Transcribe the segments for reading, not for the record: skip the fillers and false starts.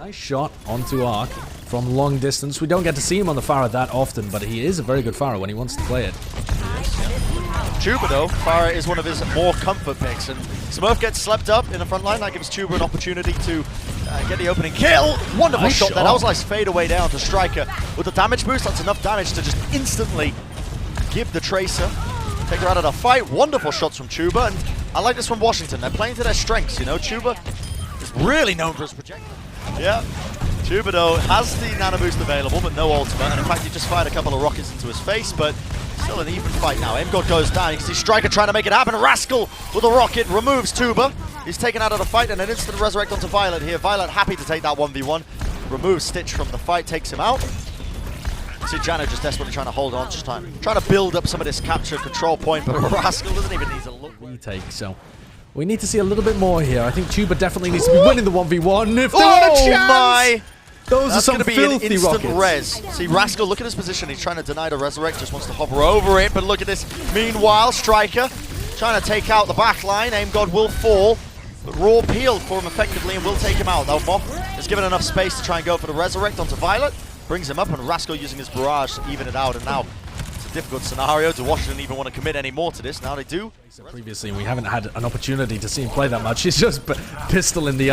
Nice shot onto Arc from long distance. We don't get to see him on the Pharah that often, but he is a very good Pharah when he wants to play it. Chuba, though, Pharah is one of his more comfort picks, and Smurf gets slept up in the front line. That gives Chuba an opportunity to get the opening kill. Wonderful shot there. That was like fade away down to Striker. With the damage boost, that's enough damage to just instantly give the Tracer, take her out of the fight. Wonderful shots from Chuba, and I like this from Washington. They're playing to their strengths, you know. Chuba is really known for his projectile. Yeah. Chuba, though, has the nano boost available, but no ultimate, and in fact, he just fired a couple of rockets into his face, but still an even fight now. Aimgod goes down. You can see Striker trying to make it happen. Rascal with a rocket removes Tuba. He's taken out of the fight, and an instant resurrect onto Violet here. Violet happy to take that 1v1. Removes Stitch from the fight, takes him out. You see Jano just desperately trying to hold on, just trying to build up some of this capture control point, but Rascal doesn't even need to look. Retake, so we need to see a little bit more here. I think Tuba definitely needs to be winning the 1v1. If they want a chance! My! Those That's are some going to be filthy an instant rockets. res. See, Rascal, look at his position. He's trying to deny the resurrect, just wants to hover over it. But look at this. Meanwhile, Striker trying to take out the back line. Aimgod will fall. But Raw peeled for him effectively and will take him out. Now, Moth is given enough space to try and go for the resurrect onto Violet. Brings him up, and Rascal using his barrage to even it out. And now it's a difficult scenario. Do Washington even want to commit any more to this? Now they do. Previously, we haven't had an opportunity to see him play that much. He's just pistoling the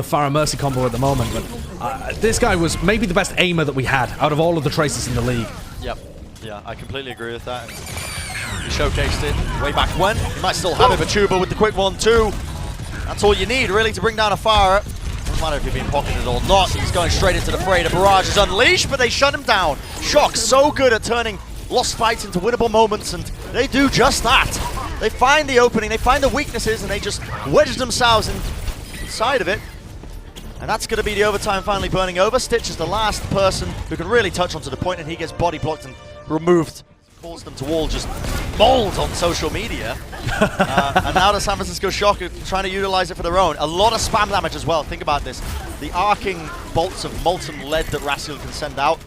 Pharah Mercy combo at the moment. But this guy was maybe the best aimer that we had out of all of the Tracers in the league. Yep. Yeah, I completely agree with that. He showcased it way back when. He might still have it, but Chuba with the quick 1-2. That's all you need, really, to bring down a Pharah. Doesn't matter if you're being pocketed or not. He's going straight into the fray. The barrage is unleashed, but they shut him down. Shock so good at turning lost fights into winnable moments, and they do just that. They find the opening, they find the weaknesses, and they just wedge themselves inside of it. And that's going to be the overtime finally burning over. Stitch is the last person who can really touch onto the point, and he gets body blocked and removed. Calls them to all just mold on social media. And now the San Francisco Shock are trying to utilize it for their own. A lot of spam damage as well. Think about this. The arcing bolts of molten lead that Rascal can send out.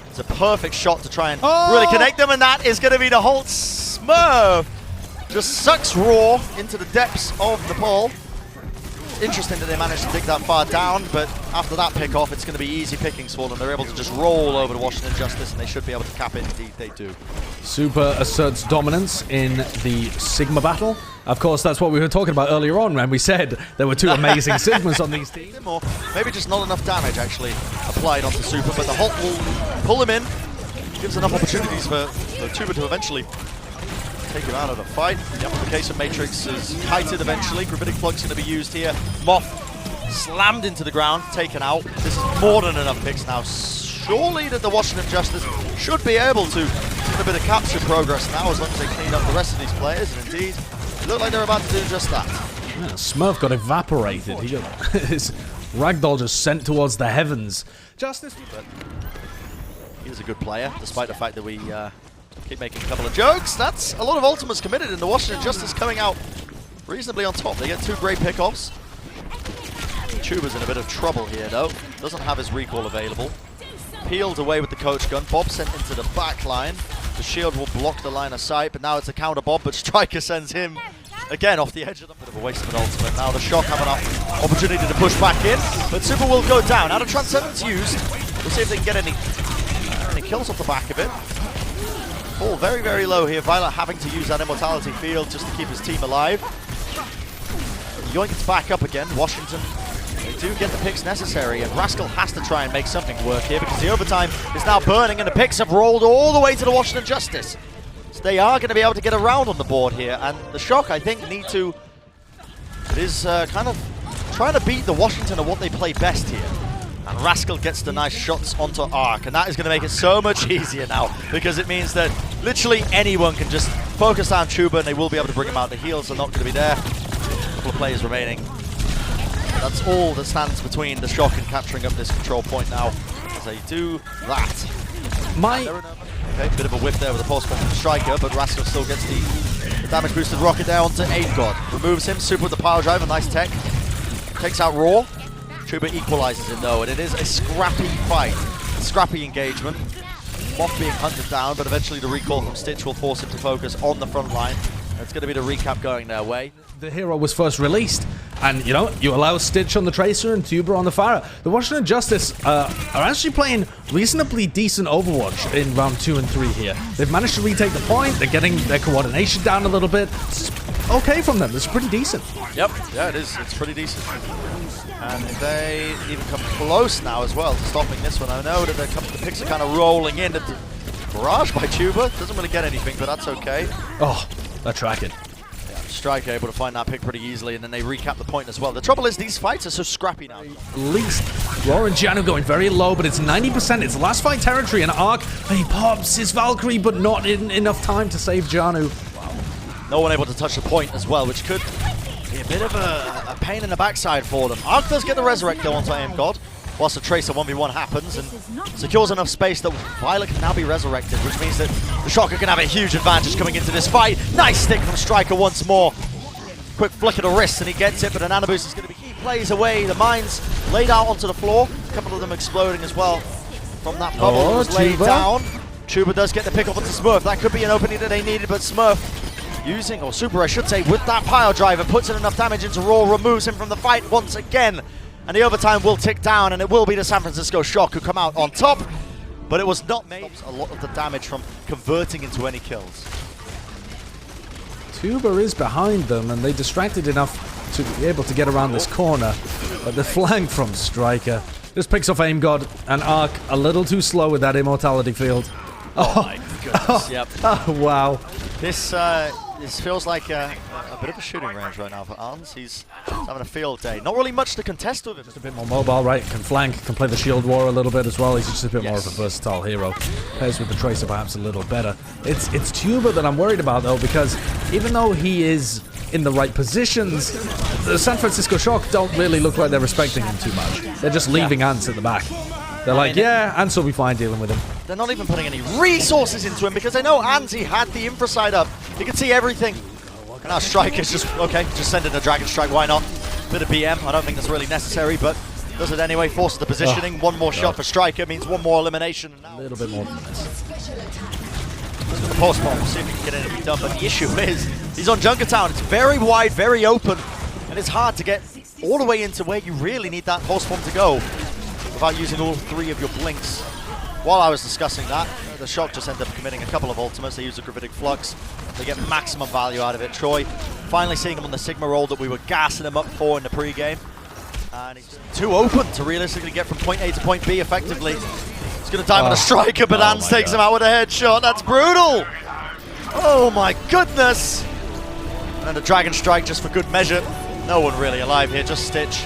It's a perfect shot to try and really connect them, and that is going to be the Holt. Smurf just sucks Raw into the depths of the pool. Interesting that they managed to dig that far down, but after that pick off, it's going to be easy pickings for them. They're able to just roll over to Washington Justice, and they should be able to cap it. Indeed, they do. Super asserts dominance in the Sigma battle. Of course, that's what we were talking about earlier on when we said there were two amazing Sigmas on these teams. Maybe just not enough damage actually applied onto Super, but the Hulk will pull him in. Gives enough opportunities for Tuba to eventually take him out of the fight. The application matrix is kited eventually. Gravitic Plug's going to be used here. Moth slammed into the ground, taken out. This is more than enough picks now. Surely that the Washington Justice should be able to get a bit of capture progress now, as long as they clean up the rest of these players. And indeed, it look like they're about to do just that. Yeah, Smurf got evaporated. His ragdoll just sent towards the heavens. Justice. But he's a good player, despite the fact that we keep making a couple of jokes. That's a lot of ultimates committed, and the Washington Justice coming out reasonably on top. They get two great pickoffs. Chuba's in a bit of trouble here, though. Doesn't have his recall available. Peeled away with the coach gun. Bob sent into the back line. The shield will block the line of sight, but now it's a counter Bob, but Striker sends him again off the edge of the bit of a waste of an ultimate. Now the Shock have an opportunity to push back in, but Super will go down. Now the Transcendence used. We'll see if they can get any kills off the back of it. Fall very, very low here. Violet having to use that Immortality field just to keep his team alive. Yoink it's back up again. Washington, they do get the picks necessary, and Rascal has to try and make something work here because the overtime is now burning and the picks have rolled all the way to the Washington Justice. So they are going to be able to get around on the board here, and the Shock, I think, need to... It is kind of trying to beat the Washington at what they play best here. And Rascal gets the nice shots onto Arc, and that is going to make it so much easier now, because it means that literally anyone can just focus on Chuba and they will be able to bring him out. The heals are not going to be there. A couple of players remaining. That's all that stands between the Shock and capturing up this control point now, as they do that. Okay, bit of a whiff there with a pulse bomb from the Striker, but Rascal still gets the damage boosted rocket there onto Aimgod. Removes him, Super with the power drive, a nice tech. Takes out Raw. Chuba equalizes it though, and it is a scrappy fight, scrappy engagement. Moth being hunted down, but eventually the recall from Stitch will force him to focus on the front line. It's going to be the recap going their way. The hero was first released And, you know, you allow Stitch on the Tracer and Tuber on the Fire. The Washington Justice are actually playing reasonably decent Overwatch in round 2 and 3 here. They've managed to retake the point. They're getting their coordination down a little bit. It's okay from them. It's pretty decent. Yep. Yeah, it is. It's pretty decent. And they even come close now as well to stopping this one. I know that the picks are kind of rolling in. The barrage by Tuber doesn't really get anything, but that's okay. Oh, they're tracking. Strike able to find that pick pretty easily, and then they recap the point as well. The trouble is these fights are so scrappy now. At least Roar and Janu going very low, but it's 90%. It's last fight territory, and Ark, he pops his Valkyrie, but not in enough time to save Janu. Wow. No one able to touch the point as well, which could be a bit of a pain in the backside for them. Ark does get the Resurrect though onto Aim God, whilst the Tracer 1v1 happens, and secures enough space that Violet can now be resurrected, which means that the Shocker can have a huge advantage coming into this fight. Nice stick from Striker once more. Quick flick of the wrist and he gets it, but an Anaboost is going to be key. Plays away, the mines laid out onto the floor. A couple of them exploding as well from that bubble that was laid down. Tuber does get the pick up onto Smurf. That could be an opening that they needed, but Smurf using, or Super I should say, with that pile driver, puts in enough damage into Raw, removes him from the fight once again. And the overtime will tick down, and it will be the San Francisco Shock who come out on top. But it was not made a lot of the damage from converting into any kills. Tuber is behind them, and they distracted enough to be able to get around this corner. But the flank from Striker just picks off Aim God, and Ark a little too slow with that Immortality Field. Oh my goodness, yep. Oh, wow. This feels like a bit of a shooting range right now for Arns. He's having a field day. Not really much to contest with him. Just a bit more mobile, right? Can flank, can play the shield war a little bit as well. He's just a bit more of a versatile hero. Plays with the Tracer perhaps a little better. It's Tuber that I'm worried about though, because even though he is in the right positions, the San Francisco Shock don't really look like they're respecting him too much. They're just leaving Ants at the back. They're like, yeah, Ants will be fine dealing with him. They're not even putting any resources into him because they know Anzi had the infra side up. He can see everything. And now Strike is just, okay, just send in a Dragon Strike, why not? Bit of BM, I don't think that's really necessary, but does it anyway, forces the positioning. One more shot for Striker means one more elimination. A little bit more than this. The post bomb, we'll see if he can get anything done, but the issue is, he's on Junkertown. It's very wide, very open, and it's hard to get all the way into where you really need that post bomb to go without using all 3 of your blinks. While I was discussing that, the Shock just ended up committing a couple of ultimates. They used a Gravitic Flux. They get maximum value out of it. Troy finally seeing him on the Sigma roll that we were gassing him up for in the pre-game. And he's too open to realistically get from point A to point B effectively. He's going to dive on a Striker, but Ans takes him out with a headshot. That's brutal! Oh my goodness! And then the Dragon Strike just for good measure. No one really alive here, just Stitch.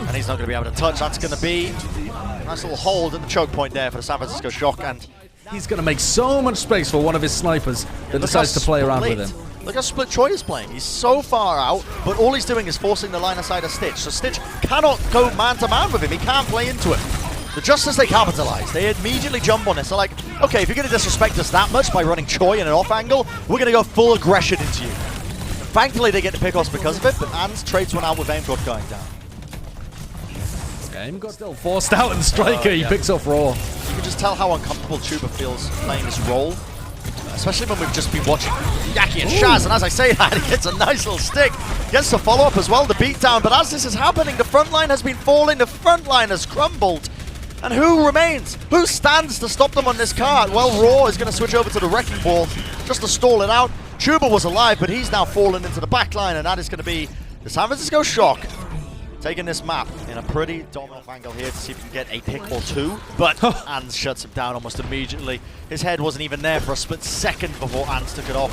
And he's not going to be able to touch. That's going to be a nice little hold at the choke point there for the San Francisco Shock. And he's going to make so much space for one of his snipers that decides to play around with him. Look how split Troy is playing. He's so far out, but all he's doing is forcing the line of sight of Stitch. So Stitch cannot go man-to-man with him. He can't play into it. The Justice, they capitalize. They immediately jump on this. They're like, okay, if you're going to disrespect us that much by running Choi in an off angle, we're going to go full aggression into you. Thankfully, they get the pickoffs because of it, but Ans trades one out with Aim God going down. Aim God still forced out and Striker, he picks off Raw. You can just tell how uncomfortable Tuber feels playing this role, especially when we've just been watching Yaki and Shaz, and as I say that, he gets a nice little stick. Gets the follow-up as well, the beatdown, but as this is happening, the front line has been falling, the front line has crumbled. And who remains? Who stands to stop them on this card? Well, Raw is going to switch over to the Wrecking Ball just to stall it out. Tuber was alive, but he's now fallen into the back line, and that is going to be the San Francisco Shock taking this map in a pretty dominant angle here to see if he can get a pick or 2. But Ans shuts him down almost immediately. His head wasn't even there for a split second before Ans took it off.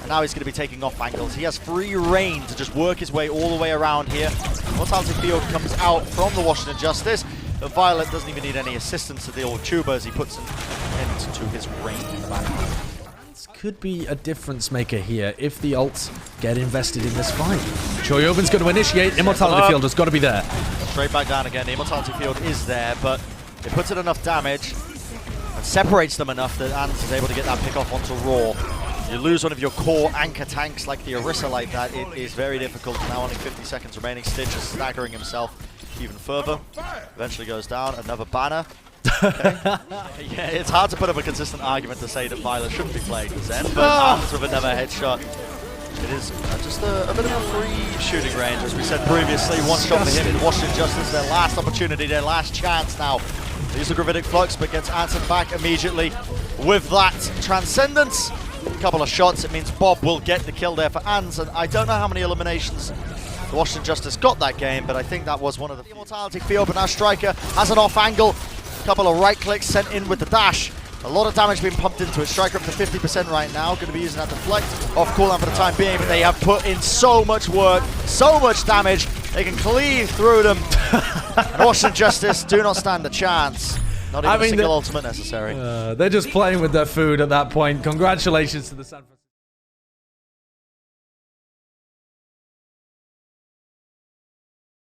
And now he's going to be taking off angles. He has free reign to just work his way all the way around here. Mortality Field comes out from the Washington Justice. But Violet doesn't even need any assistance to deal with Tuber as he puts an end to his reign in the background. Could be a difference maker here if the ults get invested in this fight. Choyoven's going to initiate. Immortality Field has got to be there. Straight back down again. The Immortality Field is there, but it puts in enough damage and separates them enough that Ants is able to get that pick off onto Raw. You lose one of your core anchor tanks like the Orisa like that, it is very difficult. Now only 50 seconds remaining. Stitch is staggering himself even further. Eventually goes down. Another banner. Okay. Yeah, it's hard to put up a consistent argument to say that Violet shouldn't be playing Zen, but Ants with another headshot. It is just a bit of a free shooting range, as we said previously. One shot for him in Washington Justice, their last opportunity, their last chance now. They use the Gravitic Flux, but gets answered back immediately with that Transcendence. A couple of shots, it means Bob will get the kill there for Ans, and I don't know how many eliminations the Washington Justice got that game, but I think that was one of the Immortality field. But now Striker has an off angle, a couple of right clicks sent in with the dash. A lot of damage being pumped into it. Striker up to 50% right now. Going to be using that deflect off cooldown for the time being, but they have put in so much work, so much damage. They can cleave through them. And Washington Justice do not stand a chance. Not even a single ultimate necessary. They're just playing with their food at that point. Congratulations to the San Francisco.